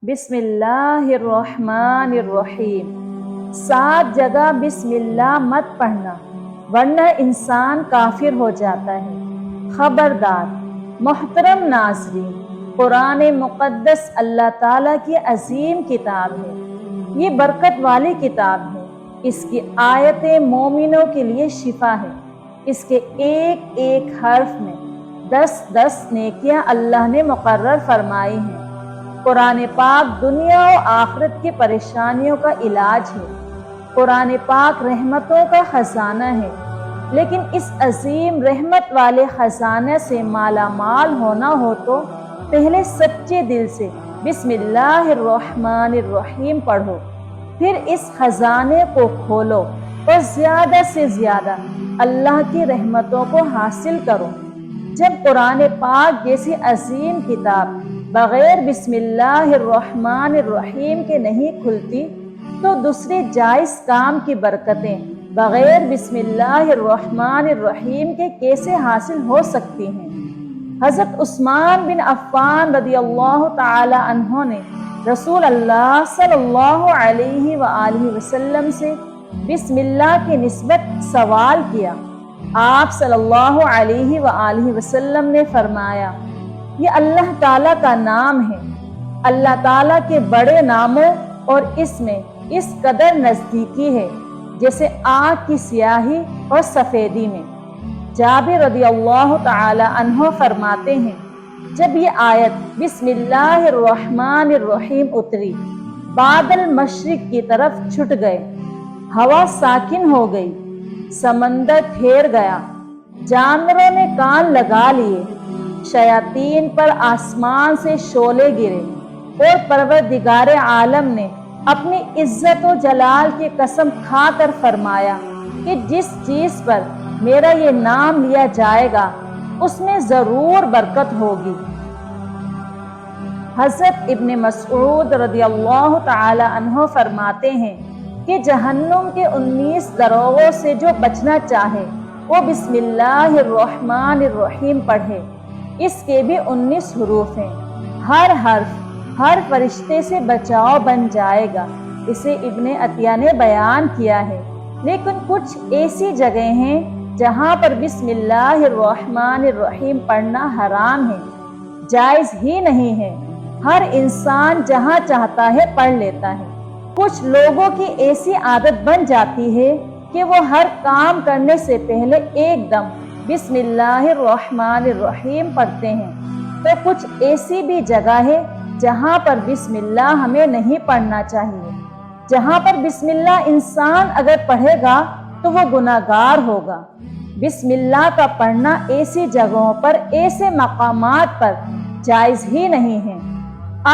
بسم اللہ الرحمن الرحیم۔ 7 جگہ بسم اللہ مت پڑھنا ورنہ انسان کافر ہو جاتا ہے۔ خبردار محترم ناظرین، قرآن مقدس اللہ تعالیٰ کی عظیم کتاب ہے۔ یہ برکت والی کتاب ہے۔ اس کی آیتیں مومنوں کے لیے شفا ہے۔ اس کے ایک ایک حرف میں 10 نیکیاں اللہ نے مقرر فرمائی ہیں۔ قرآن پاک دنیا و آخرت کی پریشانیوں کا علاج ہے۔ قرآن پاک رحمتوں کا خزانہ ہے، لیکن اس عظیم رحمت والے خزانے سے مالا مال ہونا ہو تو پہلے سچے دل سے بسم اللہ الرحمن الرحیم پڑھو، پھر اس خزانے کو کھولو اور زیادہ سے زیادہ اللہ کی رحمتوں کو حاصل کرو۔ جب قرآن پاک جیسی عظیم کتاب بغیر بسم اللہ الرحمن الرحیم کے نہیں کھلتی تو دوسرے جائز کام کی برکتیں بغیر بسم اللہ الرحمن الرحیم کے کیسے حاصل ہو سکتی ہیں؟ حضرت عثمان بن عفان رضی اللہ تعالی عنہ نے رسول اللہ صلی اللہ علیہ وآلہ وسلم سے بسم اللہ کی نسبت سوال کیا۔ آپ صلی اللہ علیہ وآلہ وسلم نے فرمایا، یہ اللہ تعالیٰ کا نام ہے۔ اللہ تعالیٰ کے بڑے ناموں اور اس میں اس قدر نزدیکی ہے جیسے آنکھ کی سیاہی اور سفیدی میں۔ جابر رضی اللہ تعالی عنہ فرماتے ہیں، جب یہ آیت بسم اللہ الرحمن الرحیم اتری، بادل مشرق کی طرف چھٹ گئے، ہوا ساکن ہو گئی، سمندر ٹھہر گیا، جانوروں نے کان لگا لیے، شیاطین پر آسمان سے شعلے گرے، اور پروردگار عالم نے اپنی عزت و جلال کی قسم کھا کر فرمایا کہ جس چیز پر میرا یہ نام لیا جائے گا اس میں ضرور برکت ہوگی۔ حضرت ابن مسعود رضی اللہ تعالی عنہ فرماتے ہیں کہ جہنم کے 19 دروغوں سے جو بچنا چاہے وہ بسم اللہ الرحمن الرحیم پڑھے۔ اس کے بھی 19 حروف ہیں، ہر حرف ہر فرشتے سے بچاؤ بن جائے گا۔ اسے ابن عطیہ نے بیان کیا ہے، لیکن کچھ ایسی جگہیں ہیں جہاں پر بسم اللہ الرحمن الرحیم پڑھنا حرام ہے، جائز ہی نہیں ہے۔ ہر انسان جہاں چاہتا ہے پڑھ لیتا ہے۔ کچھ لوگوں کی ایسی عادت بن جاتی ہے کہ وہ ہر کام کرنے سے پہلے ایک دم بسم اللہ الرحمن الرحیم پڑھتے ہیں، تو کچھ ایسی بھی جگہ ہے جہاں پر بسم اللہ ہمیں نہیں پڑھنا چاہیے۔ جہاں پر بسم اللہ انسان اگر پڑھے گا تو وہ گناہگار ہوگا۔ بسم اللہ کا پڑھنا ایسی جگہوں پر، ایسے مقامات پر جائز ہی نہیں ہے۔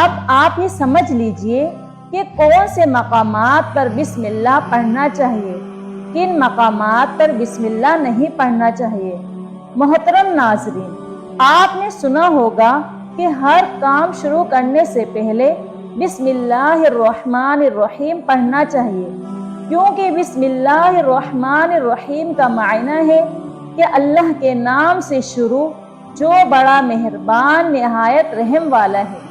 اب آپ یہ سمجھ لیجئے کہ کون سے مقامات پر بسم اللہ پڑھنا چاہیے، کن مقامات پر بسم اللہ نہیں پڑھنا چاہیے۔ محترم ناظرین، آپ نے سنا ہوگا کہ ہر کام شروع کرنے سے پہلے بسم اللہ الرحمن الرحیم پڑھنا چاہیے، کیونکہ بسم اللہ الرحمن الرحیم کا معنی ہے کہ اللہ کے نام سے شروع، جو بڑا مہربان نہایت رحم والا ہے۔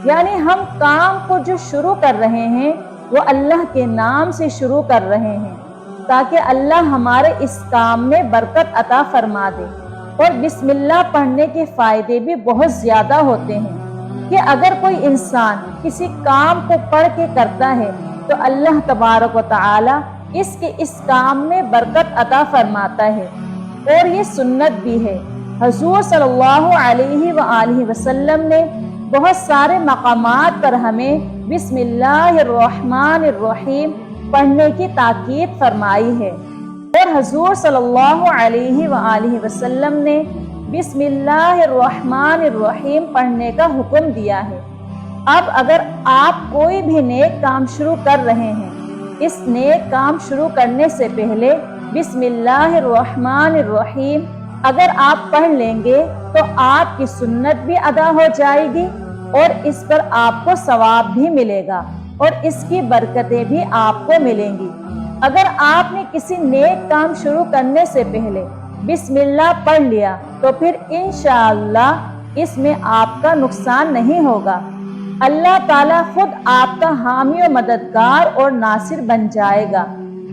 یعنی ہم کام کو جو شروع کر رہے ہیں وہ اللہ کے نام سے شروع کر رہے ہیں تاکہ اللہ ہمارے اس کام میں برکت عطا فرما دے۔ اور بسم اللہ پڑھنے کے فائدے بھی بہت زیادہ ہوتے ہیں کہ اگر کوئی انسان کسی کام کو پڑھ کے کرتا ہے تو اللہ تبارک و تعالی اس کے اس کام میں برکت عطا فرماتا ہے۔ اور یہ سنت بھی ہے، حضور صلی اللہ علیہ وآلہ وسلم نے بہت سارے مقامات پر ہمیں بسم اللہ الرحمن الرحیم پڑھنے کی تاکید فرمائی ہے، اور حضور صلی اللہ علیہ وآلہ وسلم نے بسم اللہ الرحمن الرحیم پڑھنے کا حکم دیا ہے۔ اب اگر آپ کوئی بھی نیک کام شروع کر رہے ہیں، اس نیک کام شروع کرنے سے پہلے بسم اللہ الرحمن الرحیم اگر آپ پڑھ لیں گے تو آپ کی سنت بھی ادا ہو جائے گی اور اس پر آپ کو ثواب بھی ملے گا اور اس کی برکتیں بھی آپ کو ملیں گی۔ اگر آپ نے کسی نیک کام شروع کرنے سے پہلے بسم اللہ پڑھ لیا تو پھر انشاءاللہ اس میں آپ کا نقصان نہیں ہوگا۔ اللہ تعالیٰ خود آپ کا حامی و مددگار اور ناصر بن جائے گا،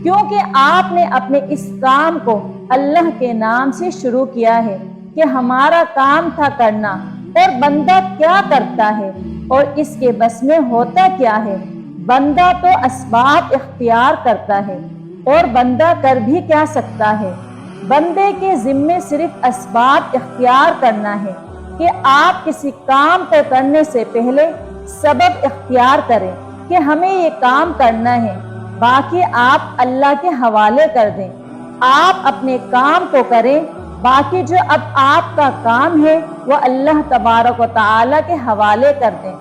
کیونکہ آپ نے اپنے اس کام کو اللہ کے نام سے شروع کیا ہے کہ ہمارا کام تھا کرنا، اور بندہ کیا کرتا ہے اور اس کے بس میں ہوتا کیا ہے؟ بندہ تو اسباب اختیار کرتا ہے، اور بندہ کر بھی کیا سکتا ہے؟ بندے کے ذمے صرف اسباب اختیار کرنا ہے کہ آپ کسی کام کو کرنے سے پہلے سبب اختیار کریں کہ ہمیں یہ کام کرنا ہے، باقی آپ اللہ کے حوالے کر دیں۔ آپ اپنے کام کو کریں، باقی جو اب آپ کا کام ہے وہ اللہ تبارک و تعالیٰ کے حوالے کر دیں۔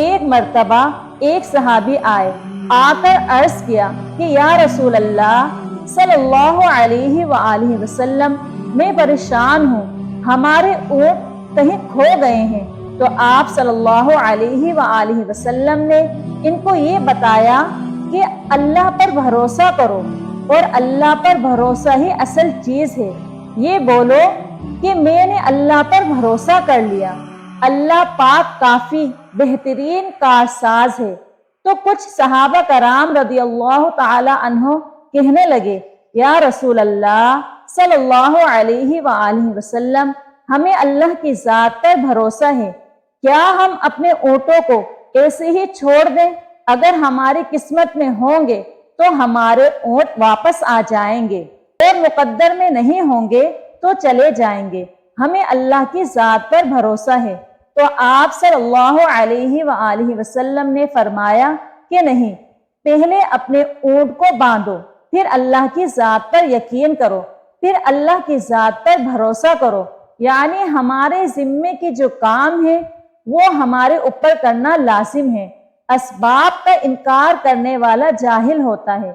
ایک مرتبہ ایک صحابی آئے، آ کر عرض کیا کہ یا رسول اللہ صلی اللہ علیہ وآلہ وسلم، میں پریشان ہوں، ہمارے اونٹ کہیں کھو گئے ہیں۔ تو آپ صلی اللہ علیہ وآلہ وسلم نے ان کو یہ بتایا کہ اللہ پر بھروسہ کرو، اور اللہ پر بھروسہ ہی اصل چیز ہے۔ یہ بولو کہ میں نے اللہ پر بھروسہ کر لیا، اللہ پاک کافی بہترین کارساز ہے۔ تو کچھ صحابہ کرام رضی اللہ تعالی عنہ کہنے لگے، یا رسول اللہ صلی اللہ علیہ وآلہ وسلم، ہمیں اللہ کی ذات پر بھروسہ ہے، کیا ہم اپنے اونٹوں کو ایسے ہی چھوڑ دیں؟ اگر ہماری قسمت میں ہوں گے تو ہمارے اونٹ واپس آ جائیں گے، اور مقدر میں نہیں ہوں گے تو چلے جائیں گے۔ ہمیں اللہ کی ذات پر بھروسہ ہے۔ تو آپ صلی اللہ علیہ وآلہ وسلم نے فرمایا کہ نہیں، پہلے اپنے اونٹ کو باندھو، پھر اللہ کی ذات پر یقین کرو، پھر اللہ کی ذات پر بھروسہ کرو۔ یعنی ہمارے ذمے کی جو کام ہے وہ ہمارے اوپر کرنا لازم ہے۔ اسباب کا انکار کرنے والا جاہل ہوتا ہے۔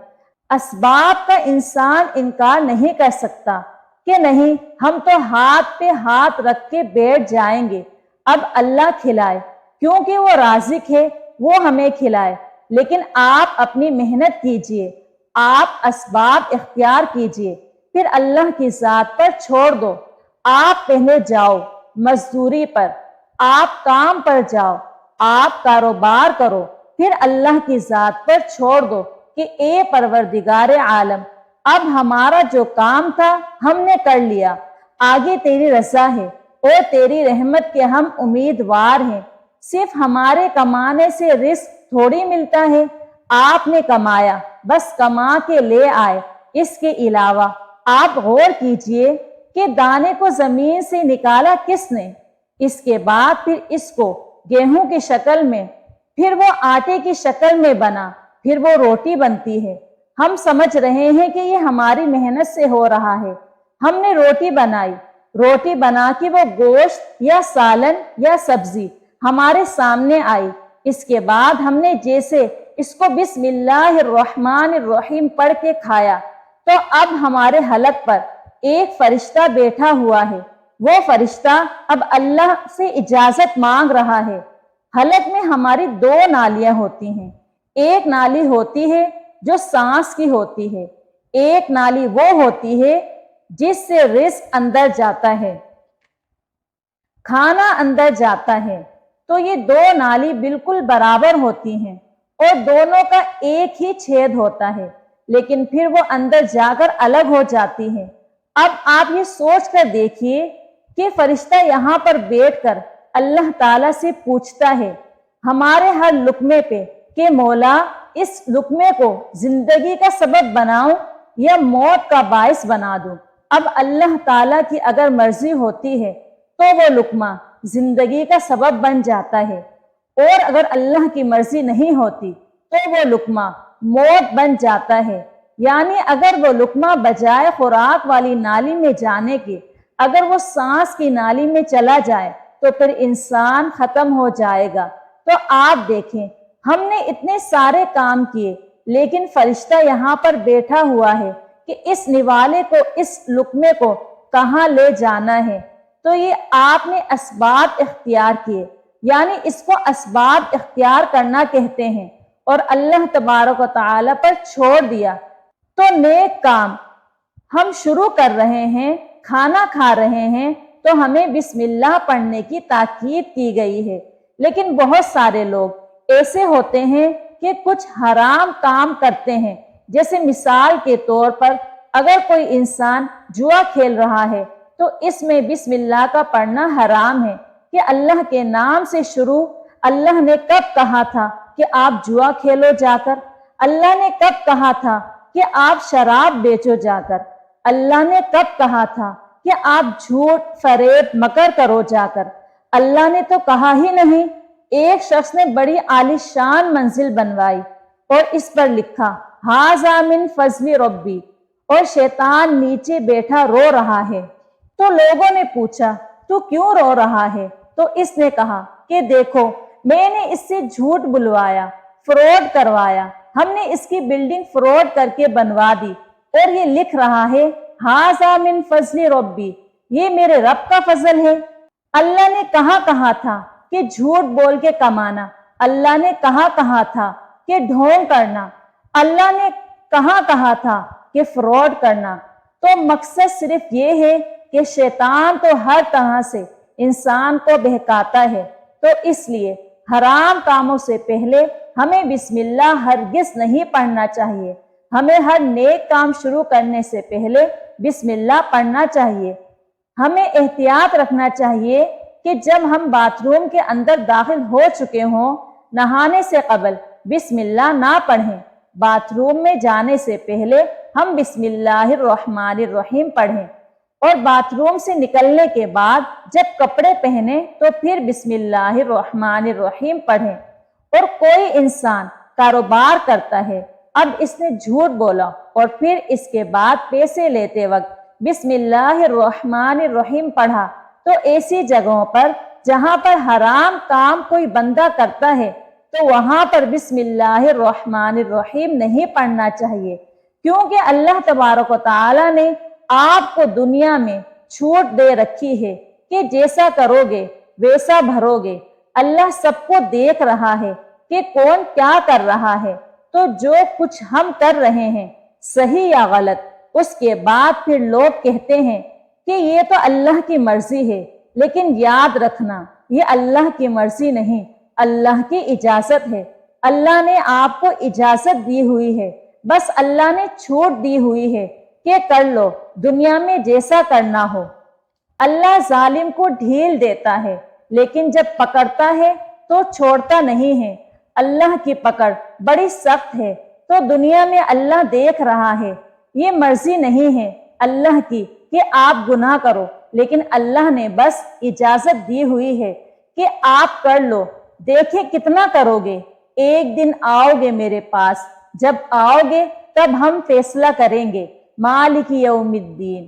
اسباب کا انسان انکار نہیں کر سکتا کہ نہیں، ہم تو ہاتھ پہ ہاتھ رکھ کے بیٹھ جائیں گے، اب اللہ کھلائے، کیونکہ وہ رازق ہے، وہ ہمیں کھلائے۔ لیکن آپ اپنی محنت کیجئے، آپ اسباب اختیار کیجئے، پھر اللہ کی ذات پر چھوڑ دو۔ آپ پہلے جاؤ مزدوری پر، آپ کام پر جاؤ، آپ کاروبار کرو، پھر اللہ کی ذات پر چھوڑ دو کہ اے پروردگار عالم، اب ہمارا جو کام تھا ہم نے کر لیا، آگے تیری رضا ہے اور تیری رحمت کے ہم امیدوار ہیں۔ صرف ہمارے کمانے سے رزق تھوڑی ملتا ہے، آپ نے کمایا، بس کما کے لے آئے، اس کے علاوہ آپ غور کیجئے کہ دانے کو زمین سے نکالا کس نے؟ اس کے بعد پھر اس کو گیہوں کی شکل میں، پھر وہ آٹے کی شکل میں بنا، پھر وہ روٹی بنتی ہے۔ ہم سمجھ رہے ہیں کہ یہ ہماری محنت سے ہو رہا ہے۔ ہم نے روٹی بنائی، روٹی بنا کے وہ گوشت یا سالن یا سبزی ہمارے سامنے آئی، اس کے بعد ہم نے جیسے اس کو بسم اللہ الرحمن الرحیم پڑھ کے کھایا، تو اب ہمارے حلق پر ایک فرشتہ بیٹھا ہوا ہے، وہ فرشتہ اب اللہ سے اجازت مانگ رہا ہے۔ حلق میں ہماری دو نالیاں ہوتی ہیں، ایک نالی ہوتی ہے جو سانس کی ہوتی ہے، ایک نالی وہ ہوتی ہے جس سے رزق اندر جاتا ہے، کھانا اندر جاتا ہے۔ تو یہ دو نالی بالکل برابر ہوتی ہیں اور دونوں کا ایک ہی چھید ہوتا ہے، لیکن پھر وہ اندر جا کر الگ ہو جاتی ہے۔ اب آپ یہ سوچ کر دیکھیے کہ فرشتہ یہاں پر بیٹھ کر اللہ تعالیٰ سے پوچھتا ہے ہمارے ہر لقمے پہ کہ مولا اس لقمے کو زندگی کا سبب بناؤں یا موت کا باعث بنا دوں۔ اب اللہ تعالیٰ کی اگر مرضی ہوتی ہے تو وہ لقمہ زندگی کا سبب بن جاتا ہے، اور اگر اللہ کی مرضی نہیں ہوتی تو وہ لقمہ موت بن جاتا ہے۔ یعنی اگر وہ لقمہ بجائے خوراک والی نالی میں جانے کے اگر وہ سانس کی نالی میں چلا جائے تو پھر انسان ختم ہو جائے گا۔ تو آپ دیکھیں، ہم نے اتنے سارے کام کیے، لیکن فرشتہ یہاں پر بیٹھا ہوا ہے کہ اس نوالے کو، اس لقمے کو کہاں لے جانا ہے۔ تو یہ آپ نے اسباب اختیار کیے، یعنی اس کو اسباب اختیار کرنا کہتے ہیں، اور اللہ تبارک و تعالیٰ پر چھوڑ دیا۔ تو نیک کام ہم شروع کر رہے ہیں، کھانا کھا رہے ہیں، تو ہمیں بسم اللہ پڑھنے کی تاکید کی گئی ہے۔ لیکن بہت سارے لوگ ایسے ہوتے ہیں کہ کچھ حرام کام کرتے ہیں، جیسے مثال کے طور پر اگر کوئی انسان جوا کھیل رہا ہے تو اس میں بسم اللہ کا پڑھنا حرام ہے کہ اللہ کے نام سے شروع۔ اللہ نے کب کہا تھا کہ آپ جوا کھیلو جا کر؟ اللہ نے کب کہا تھا کہ آپ شراب بیچو جا کر؟ اللہ نے کب کہا تھا کہ آپ جھوٹ فریب مکر کرو جا کر؟ اللہ نے تو کہا ہی نہیں۔ ایک شخص نے بڑی عالیشان منزل بنوائی اور اس پر لکھا ھذا من فضل ربی، اور شیطان نیچے بیٹھا رو رہا ہے۔ تو لوگوں نے پوچھا تو کیوں رو رہا ہے؟ تو اس نے کہا کہ دیکھو میں نے اس سے جھوٹ بلوایا، فراڈ کروایا، ہم نے اس کی بلڈنگ فراڈ کر کے بنوا دی، اور یہ لکھ رہا ہے ھذا من فضل ربی، یہ میرے رب کا فضل ہے۔ اللہ نے کہاں کہا تھا کہ جھوٹ بول کے کمانا؟ اللہ نے کہاں کہا تھا کہ ڈھونگ کرنا؟ اللہ نے کہاں کہا تھا کہ فراڈ کرنا؟ تو مقصد صرف یہ ہے کہ شیطان تو ہر طرح سے انسان کو بہکاتا ہے، تو اس لیے حرام کاموں سے پہلے ہمیں بسم اللہ ہرگز نہیں پڑھنا چاہیے۔ ہمیں ہر نیک کام شروع کرنے سے پہلے بسم اللہ پڑھنا چاہیے۔ ہمیں احتیاط رکھنا چاہیے کہ جب ہم باتھ روم کے اندر داخل ہو چکے ہوں، نہانے سے قبل بسم اللہ نہ پڑھیں۔ باتھ روم میں جانے سے پہلے ہم بسم اللہ الرحمن الرحیم پڑھیں، اور باتھ روم سے نکلنے کے بعد جب کپڑے پہنیں تو پھر بسم اللہ الرحمن الرحیم پڑھیں۔ اور کوئی انسان کاروبار کرتا ہے، اب اس نے جھوٹ بولا اور پھر اس کے بعد پیسے لیتے وقت بسم اللہ الرحمن الرحیم پڑھا، تو ایسی جگہوں پر جہاں پر حرام کام کوئی بندہ کرتا ہے تو وہاں پر بسم اللہ الرحمن الرحیم نہیں پڑھنا چاہیے، کیونکہ اللہ تبارک و تعالی نے آپ کو دنیا میں چھوٹ دے رکھی ہے کہ جیسا کرو گے ویسا بھرو گے۔ اللہ سب کو دیکھ رہا ہے کہ کون کیا کر رہا ہے، تو جو کچھ ہم کر رہے ہیں صحیح یا غلط، اس کے بعد پھر لوگ کہتے ہیں کہ یہ تو اللہ کی مرضی ہے، لیکن یاد رکھنا یہ اللہ کی مرضی نہیں، اللہ کی اجازت ہے۔ اللہ نے آپ کو اجازت دی ہوئی ہے، بس اللہ نے چھوٹ دی ہوئی ہے کہ کر لو دنیا میں جیسا کرنا ہو۔ اللہ ظالم کو ڈھیل دیتا ہے، لیکن جب پکڑتا ہے تو چھوڑتا نہیں ہے۔ اللہ کی پکڑ بڑی سخت ہے، تو دنیا میں اللہ دیکھ رہا ہے۔ یہ مرضی نہیں ہے اللہ کی کہ آپ گناہ کرو، لیکن اللہ نے بس اجازت دی ہوئی ہے کہ آپ کر لو، دیکھیں کتنا کرو گے۔ ایک دن آؤ گے میرے پاس، جب آؤ گے تب ہم فیصلہ کریں گے۔ مالک یوم الدین،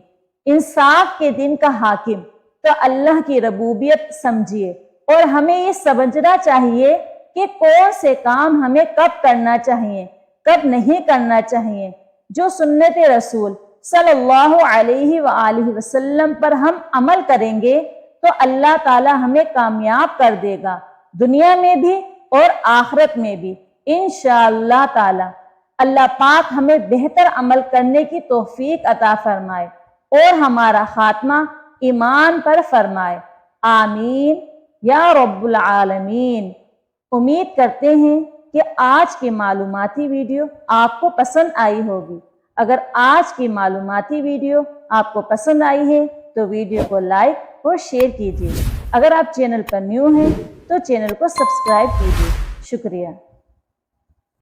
انصاف کے دن کا حاکم۔ تو اللہ کی ربوبیت سمجھیے، اور ہمیں یہ سمجھنا چاہیے کہ کون سے کام ہمیں کب کرنا چاہیے، کب نہیں کرنا چاہیے۔ جو سنت رسول صلی اللہ علیہ وآلہ وسلم پر ہم عمل کریں گے تو اللہ تعالی ہمیں کامیاب کر دے گا، دنیا میں بھی اور آخرت میں بھی انشاءاللہ تعالی۔ اللہ پاک ہمیں بہتر عمل کرنے کی توفیق عطا فرمائے اور ہمارا خاتمہ ایمان پر فرمائے، آمین یا رب العالمین۔ امید کرتے ہیں کہ آج کی معلوماتی ویڈیو آپ کو پسند آئی ہوگی۔ اگر آج کی معلوماتی ویڈیو آپ کو پسند آئی ہے تو ویڈیو کو لائک اور شیئر کیجیے۔ اگر آپ چینل پر نیو ہیں تو چینل کو سبسکرائب کیجیے۔ شکریہ۔